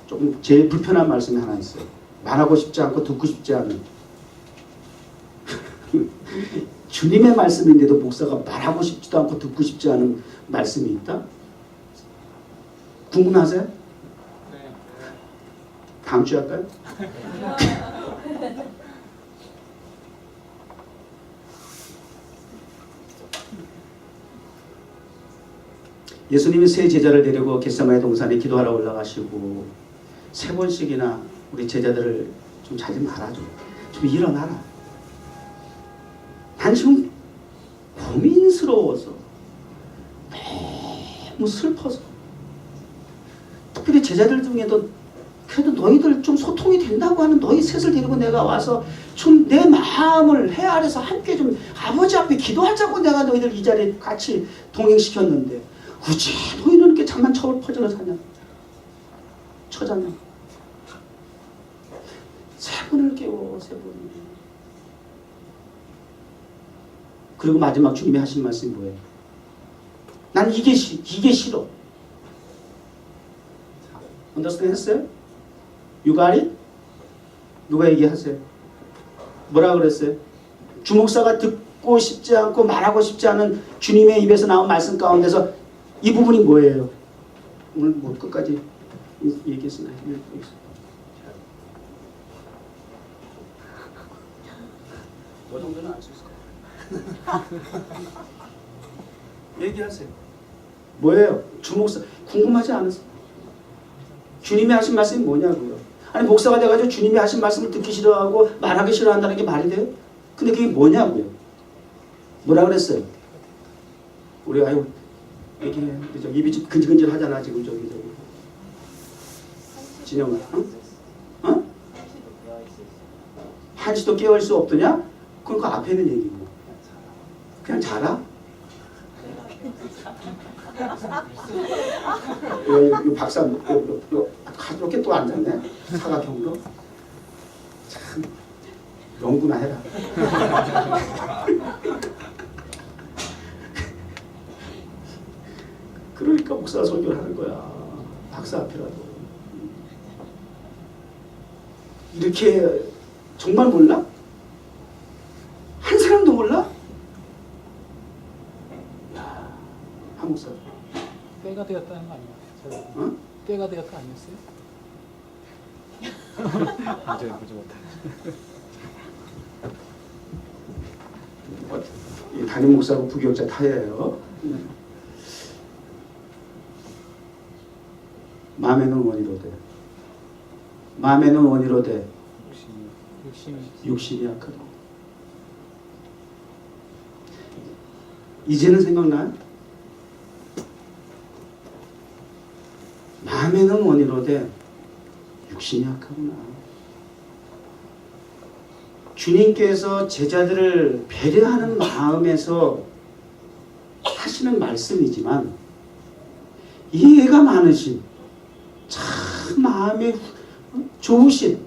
조금 제일 불편한 말씀이 하나 있어요. 말하고 싶지 않고 듣고 싶지 않은 주님의 말씀인데도 목사가 말하고 싶지도 않고 듣고 싶지 않은 말씀이 있다? 궁금하세요? 네. 다음 주에 할까요? 예수님이 세 제자를 데리고 겟세마네 동산에 기도하러 올라가시고 3번씩이나 우리 제자들을 좀 자지 말아줘. 좀 일어나라. 난 지금 고민스러워서 너무 슬퍼서 특별히 제자들 중에도 그래도 너희들 좀 소통이 된다고 하는 너희 셋을 데리고 내가 와서 좀 내 마음을 헤아려서 함께 좀 아버지 앞에 기도하자고 내가 너희들 이 자리에 같이 동행시켰는데 어찌 너희는 이렇게 잠만 퍼져서 사냐? 처자냐? 3번을 깨워 3번. 그리고 마지막 주님이 하신 말씀이 뭐예요? 난 이게 싫어. 언더스탠드 했어요? You got it? 누가 얘기하세요? 뭐라 그랬어요? 주목사가 듣고 싶지 않고 말하고 싶지 않은 주님의 입에서 나온 말씀 가운데서 이 부분이 뭐예요? 오늘 뭐 끝까지 얘기했으나 그 정도는 알 수 있을 거예요. 얘기하세요. 뭐예요? 주목사 궁금하지 않으세요? 주님이 하신 말씀이 뭐냐고요? 아니 목사가 돼가지고 주님이 하신 말씀을 듣기 싫어하고 말하기 싫어한다는 게 말이 돼요? 근데 그게 뭐냐고요? 뭐라 그랬어요? 우리 아유 얘기해. 그죠? 입이 좀 근질근질 하잖아 지금 저기. 진영아, 어? 한시도 깨어있을 수 없더냐? 그럼 그 앞에 있는 얘기고. 그냥 자라? 이 박사 이렇게 또 앉았네. 사각형으로. 참 연구나 해라. 그러니까 목사가 설교를 하는 거야. 박사 앞이라도. 이렇게 정말 몰라? 한 사람도 몰라? 야, 한 목사. 때가 되었다는 거 아니에요? 어? 때가 되었다 아니었어요? 맞아요, 보지 못해. 이 담임 목사하고 부교육자 타예요. 마음에는 원이로 돼. 마음에는 원이로 돼. 욕심이 약하다. 이제는 생각나요? 마음에는 원이로 돼. 욕심이 약하구나. 주님께서 제자들을 배려하는 마음에서 하시는 말씀이지만 이해가 많으신 참 마음에 좋으신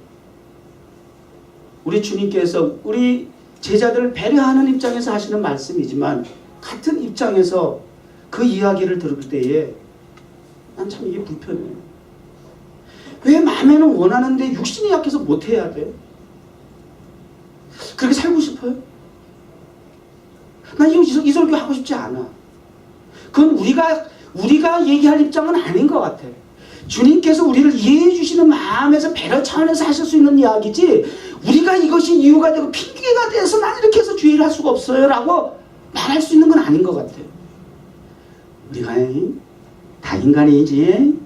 우리 주님께서 우리 제자들을 배려하는 입장에서 하시는 말씀이지만 같은 입장에서 그 이야기를 들을 때에 난 참 이게 불편해요. 왜 마음에는 원하는데 육신이 약해서 못해야 돼? 그렇게 살고 싶어요? 난 이 설교 하고 싶지 않아. 그건 우리가 얘기할 입장은 아닌 것 같아. 주님께서 우리를 이해해 주시는 마음에서 배려 차원에서 하실 수 있는 이야기지 우리가 이것이 이유가 되고 핑계가 돼서 난 이렇게 해서 주의를 할 수가 없어요 라고 말할 수 있는 건 아닌 것 같아요. 우리가 다 인간이지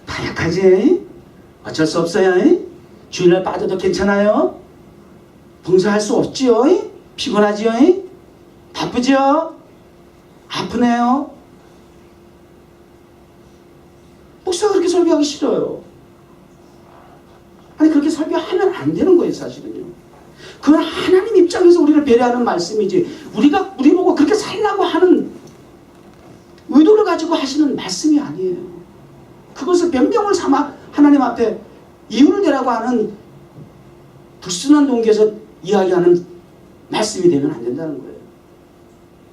다 약하지 어쩔 수 없어요. 주일날 빠져도 괜찮아요. 봉사할 수 없지요. 피곤하지요. 바쁘지요. 아프네요. 목사가 그렇게 설교하기 싫어요. 아니 그렇게 설교하면 안 되는 거예요 사실은요. 그건 하나님 입장에서 우리를 배려하는 말씀이지 우리 보고 그렇게 살라고 하는 의도를 가지고 하시는 말씀이 아니에요. 그것을 변명을 삼아 하나님 앞에 이유를 대라고 하는 불순한 동기에서 이야기하는 말씀이 되면 안 된다는 거예요.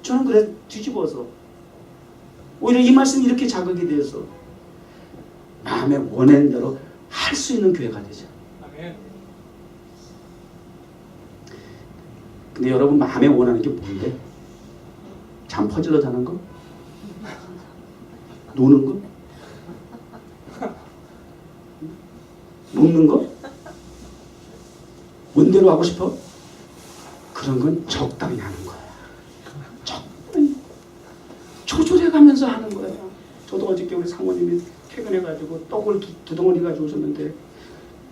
저는 그래 뒤집어서 오히려 이 말씀이 이렇게 자극이 돼서 마음에 원하는 대로 할 수 있는 교회가 되죠. 아멘. 근데 여러분 마음에 원하는 게 뭔데? 잠 퍼질러 자는 거? 노는 거? 먹는 거? 원대로 하고 싶어? 그런 건 적당히 하는 거야. 적당히. 조절해가면서 하는 거예요. 저도 어저께 우리 상모님이 퇴근해가지고 떡을 두 덩어리 가지고 오셨는데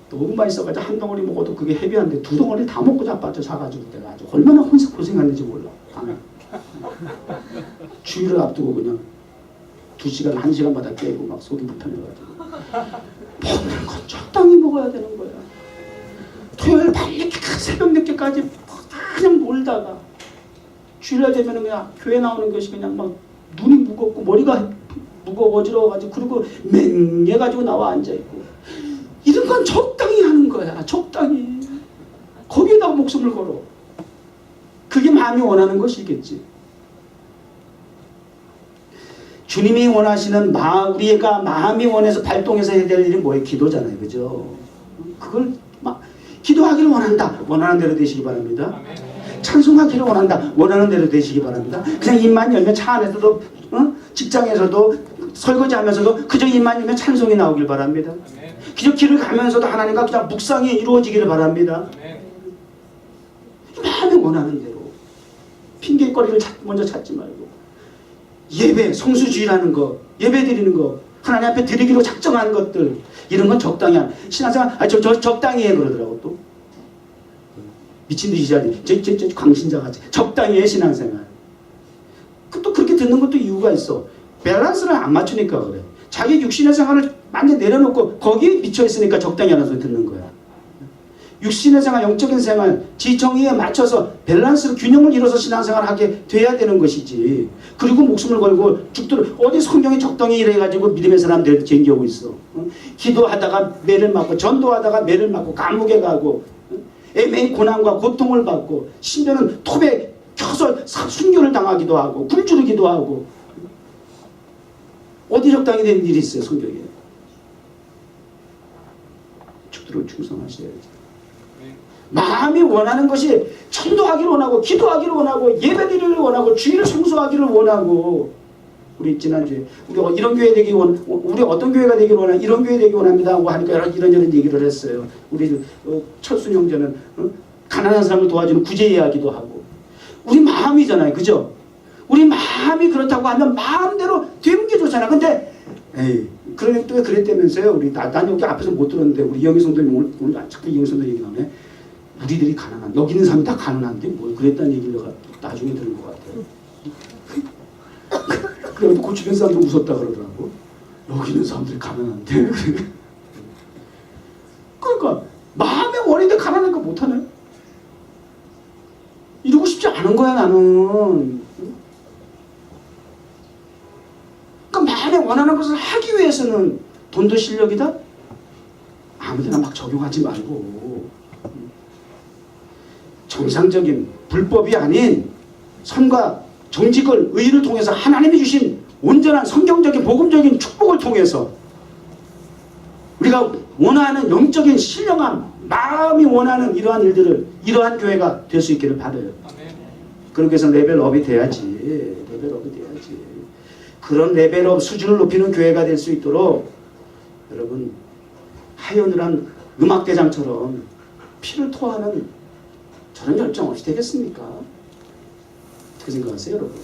너무 맛있어가지고 한 덩어리 먹어도 그게 헤비한데 두 덩어리 다 먹고 자빠져 사가지고 내가 아주 얼마나 고생했는지 몰라. 주일을 앞두고 그냥 2시간, 1시간마다 깨고 막 속이 불편해가지고 먹는 건 적당히 먹어야 되는 거야. 토요일 밤늦게 새벽 늦게까지 그냥 놀다가 주일날 되면 그냥 교회 나오는 것이 그냥 막 눈이 무겁고 머리가 무거워 어지러워가지고 그리고 맹해가지고 나와 앉아있고 이런 건 적당히 하는 거야. 적당히. 거기에다가 목숨을 걸어. 그게 마음이 원하는 것이겠지. 주님이 원하시는 우리가 마음이 원해서 발동해서 해야 될 일이 뭐예요? 기도잖아요. 그죠? 그걸 기도하기를 원한다. 원하는 대로 되시기 바랍니다. 찬송하기를 원한다. 원하는 대로 되시기 바랍니다. 그냥 입만 열면 차 안에서도 직장에서도 설거지하면서도 그저 입만 열면 찬송이 나오길 바랍니다. 그저 길을 가면서도 하나님과 그냥 묵상이 이루어지기를 바랍니다. 마음이 원하는 대로 핑계거리를 먼저 찾지 말고 예배, 성수주의라는 거, 예배 드리는 거, 하나님 앞에 드리기로 작정한 것들, 이런 건 적당히 한 신앙생활, 저 적당히 해 그러더라고. 또 미친 듯이 자리, 저 광신자 같이 적당히 해 신앙생활. 또 그렇게 듣는 것도 이유가 있어. 밸런스를 안 맞추니까 그래. 자기 육신의 생활을 완전 내려놓고 거기에 미쳐 있으니까 적당히 하는 소리 듣는 거야. 육신의 생활, 영적인 생활, 지정의에 맞춰서 밸런스로 균형을 이뤄서 신앙생활을 하게 돼야 되는 것이지. 그리고 목숨을 걸고 죽도록 어디 성경이 적당히 이래가지고 믿음의 사람들 쟁기하고 있어. 기도하다가 매를 맞고, 전도하다가 매를 맞고, 감옥에 가고, 애매히 고난과 고통을 받고, 심지어는 톱에 켜서 순교를 당하기도 하고, 굶주리기도 하고. 어디 적당히 된 일이 있어요, 성경에. 죽도록 충성하셔야지. 마음이 원하는 것이 전도하기를 원하고, 기도하기를 원하고, 예배드리기를 원하고, 주의를 성수하기를 원하고. 우리 지난주에 우리 이런 교회 되기 우리 어떤 교회가 되기를 원하, 이런 교회 되기 원합니다 하고 하니까 이런저런 얘기를 했어요. 우리 철순 형제는 가난한 사람을 도와주는 구제 이야기도 하고. 우리 마음이잖아요, 그죠? 우리 마음이 그렇다고 하면 마음대로 되는 게 좋잖아. 근데 에이, 그러니까 또 그랬다면서요. 우리 난 여기 앞에서 못 들었는데 우리 이영희 성도님 오늘 자꾸 이영희 성도 얘기 나오네. 우리들이 가난한, 여기 있는 사람이 다 가난한데 뭘 그랬다는 얘기를 내가 나중에 들은 것 같아요. 그래서 그 주변 사람도 무섭다 그러더라고. 여기 있는 사람들이 가난한데. 그러니까 마음의 원인데 가난한 거 못하네. 이러고 싶지 않은 거야 나는. 그러니까 마음에 원하는 것을 하기 위해서는 돈도 실력이다? 아무데나 막 적용하지 말고 정상적인 불법이 아닌 선과 정직을 의를 통해서 하나님이 주신 온전한 성경적인 복음적인 축복을 통해서 우리가 원하는 영적인 신령함, 마음이 원하는 이러한 일들을, 이러한 교회가 될 수 있기를 바라요. 그렇게 해서 레벨업이 돼야지. 레벨업이 돼야지. 그런 레벨업 수준을 높이는 교회가 될 수 있도록 여러분 하연을한 음악대장처럼 피를 토하는 저런 열정 없이 되겠습니까? 어떻게 생각하세요, 여러분?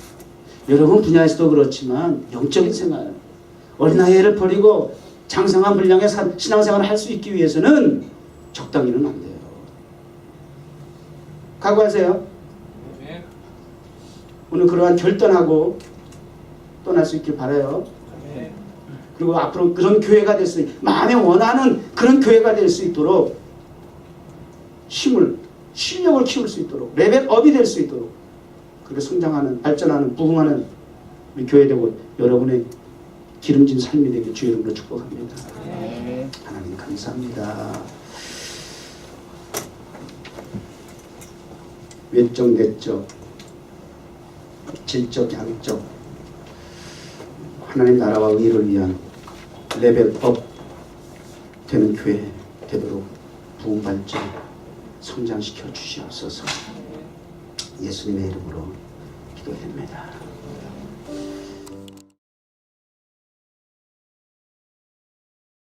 여러분 분야에서도 그렇지만 영적인 생활, 어린아이를 버리고 장성한 분량의 신앙생활을 할 수 있기 위해서는 적당히는 안 돼요. 각오하세요. 네. 오늘 그러한 결단하고 떠날 수 있길 바라요. 네. 그리고 앞으로 그런 교회가 될 수, 마음에 원하는 그런 교회가 될 수 있도록 실력을 키울 수 있도록, 레벨업이 될 수 있도록 그렇게 성장하는, 발전하는, 부흥하는 우리 교회 되고 여러분의 기름진 삶이 되길 주의 이름으로 축복합니다. 네. 하나님 감사합니다. 외적, 내적, 질적, 양적 하나님 나라와 의를 위한 레벨업 되는 교회 되도록 부흥 발전 성장시켜 주시옵소서. 예수님의 이름으로 기도드립니다.